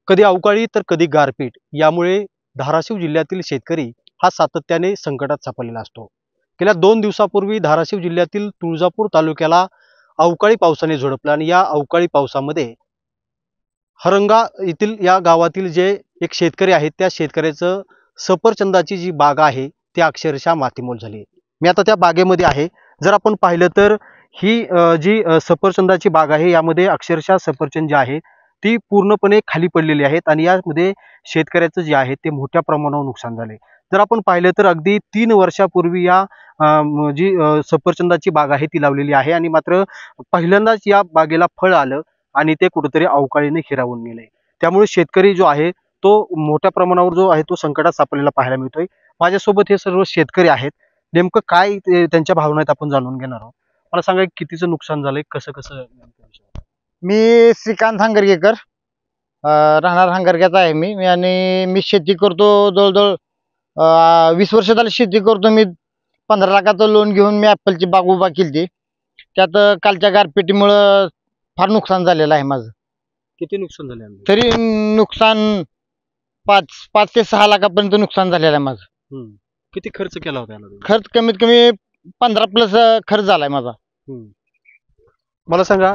कधी अवकाळी तर कधी गारपीट यामुळे धाराशिव जिल्ह्यातील शेतकरी हा सातत्याने संकटात सापडलेला असतो। गेल्या 2 दिवसापूर्वी धाराशिव जिल्ह्यातील तुळजापूर तालुक्याला अवकाळी पावसाने झोडपलं आणि या अवकाळी पावसामध्ये हरंगा येथील या गावातील जे एक शेतकरी आहेत त्या शेतकऱ्याचं सफरचंदाची जी बाग आहे ती अक्षरशः मातीमोल झाली। मी आता त्या बागेमध्ये आहे। जर आपण पाहिलं तर ही जी सफरचंदाची बाग आहे यामध्ये अक्षरशः सफरचंद जे आहे ती पूर्णपणे खाली पडलेली आहेत आणि यामध्ये शेतकऱ्याचं जे आहे ते मोठ्या प्रमाणावर नुकसान झाले। जर आपण पाहिलं तर अगदी 3 वर्षापूर्वी या जी सफरचंदाची बाग आहे ती लावलेली आहे आणि मात्र पहिल्यांदाच या बागेला फळ आलं आणि ते कुठेतरी अवकाळीने हिरावून गेले। त्यामुळे शेतकरी जो आहे तो मोठ्या प्रमाणावर जो आहे तो संकटात सापडलेला पाहायला मिळतोय। माझ्यासोबत हे सर्व शेतकरी आहेत। नेमकं काय त्यांच्या भावना आहेत आपण जाणून घेणार आहोत। मला सांगा कितीचं नुकसान झालंय, कसं मी श्रीकांत हंगरगेकर, राहणार हंगरग्याचा आहे मी आणि मी शेती करतो। जवळजवळ 20 वर्ष झाली शेती करतो मी। 15 लाखाचं लोन घेऊन मी ॲपलची बाग उभा केली। त्यात कालच्या गारपिटीमुळं फार नुकसान झालेलं आहे माझं। किती नुकसान झाले? तरी नुकसान 5 ते 6 लाखापर्यंत नुकसान झालेलं आहे माझं। किती खर्च केला होता याला? खर्च कमीत कमी 15+ खर्च झालाय माझा। मला सांगा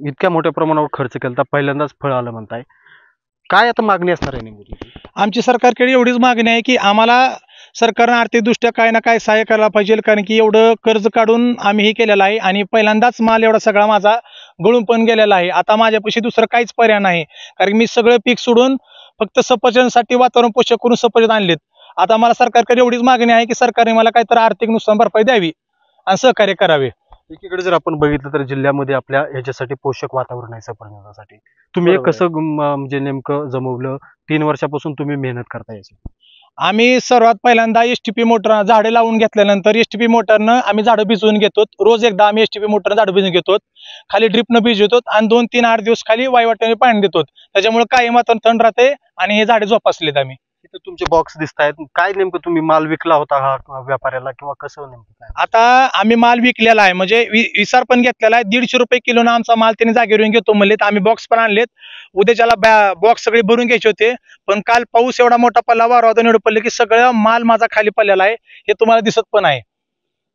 इतक्या मोठ्या प्रमाणावर खर्च केला तर पहिल्यांदाच फळ आलं म्हणताय, काय आता मागणी असणार आहे नेमकी? आमची सरकारकडे एवढीच मागणी आहे की आम्हाला सरकारनं आर्थिकदृष्ट्या काय ना काय सहाय्य करायला पाहिजे, कारण की एवढं कर्ज काढून आम्ही हे केलेलं आहे आणि पहिल्यांदाच माल एवढा सगळा माझा गळून पण गेलेला आहे। आता माझ्यापाशी दुसरं काहीच पर्याय नाही, कारण मी सगळं पीक सोडून फक्त सफरचंदासाठी वातावरण पोषक करून सफरचंद आणलेत। आता मला सरकारकडे एवढीच मागणी आहे की सरकारने मला काहीतरी आर्थिक नुकसान भरपाई द्यावी आणि सहकार्य करावे। एकीकडे जर आपण बघितलं तर जिल्ह्यामध्ये आपल्या ह्याच्यासाठी पोषक वातावरण आहे सफरचंदासाठी, तुम्ही कसं म्हणजे नेमकं जमवलं? 3 वर्षापासून तुम्ही मेहनत करताय याची। आम्ही सर्वात पहिल्यांदा एसटीपी मोटर झाडे लावून घेतल्यानंतर एसटीपी मोटरनं आम्ही झाडं भिजवून घेतो। रोज एकदा आम्ही एसटीपी मोटरनं झाडं भिजवून घेतो, खाली ड्रिपनं भिजवतो आणि 2-3-8 दिवस खाली वायवाट्याने पाणी देतो। त्याच्यामुळे काही वातावरण थंड राहते आणि हे झाडे जोपासलेत आम्ही। इथे तुमचे बॉक्स दिसतायत, काय नेमकं तुम्ही माल विकला होता हा व्यापाऱ्याला किंवा कसं नेमकं काय? आता आम्ही माल विकलेला आहे, म्हणजे विसार पण घेतलेला आहे। 150 रुपये किलोनं आमचा माल त्यांनी जागेवर येऊन घेतो म्हणले, तर आम्ही बॉक्स पण आणलेत। उद्याच्याला बॉक्स सगळे भरून घ्यायचे होते, पण काल पाऊस एवढा मोठा पडला, वारं एवढं पडलं की सगळं माल माझा खाली पडलेला आहे, हे तुम्हाला दिसत पण आहे।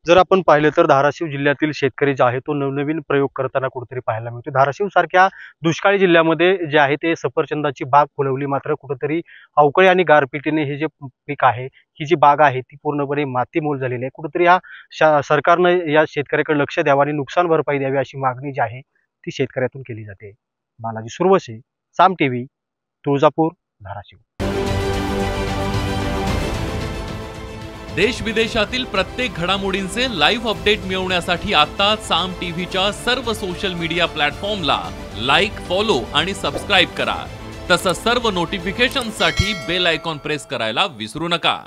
जर आपण पाहिलं तर धाराशिव जिल्ह्यातील शेतकरी जे आहे तो नवनवीन प्रयोग करताना कुठेतरी पाहायला मिळतो। धाराशिव सारख्या दुष्काळी जिल्ह्यामध्ये जे आहे ते सफरचंदाची बाग फुलवली, मात्र कुठेतरी अवकाळी आणि गारपिटीने हे जे पीक आहे, ही जी बाग आहे ती पूर्णपणे मातीमोल झालेली आहे। कुठेतरी या सरकारनं या शेतकऱ्याकडे लक्ष द्यावं आणि नुकसान भरपाई द्यावी अशी मागणी जी आहे ती शेतकऱ्यातून केली जाते। बालाजी सुरवसे, साम टीव्ही, तुळजापूर, धाराशिव। देश विदेशातील प्रत्येक घडामोडींचे लाईव्ह अपडेट मिळवण्यासाठी आता साम टीव्हीच्या सर्व सोशल मीडिया प्लॅटफॉर्मला लाईक, फॉलो आणि सबस्क्राईब करा। तसंच सर्व नोटिफिकेशनसाठी बेल आयकॉन प्रेस करायला विसरू नका।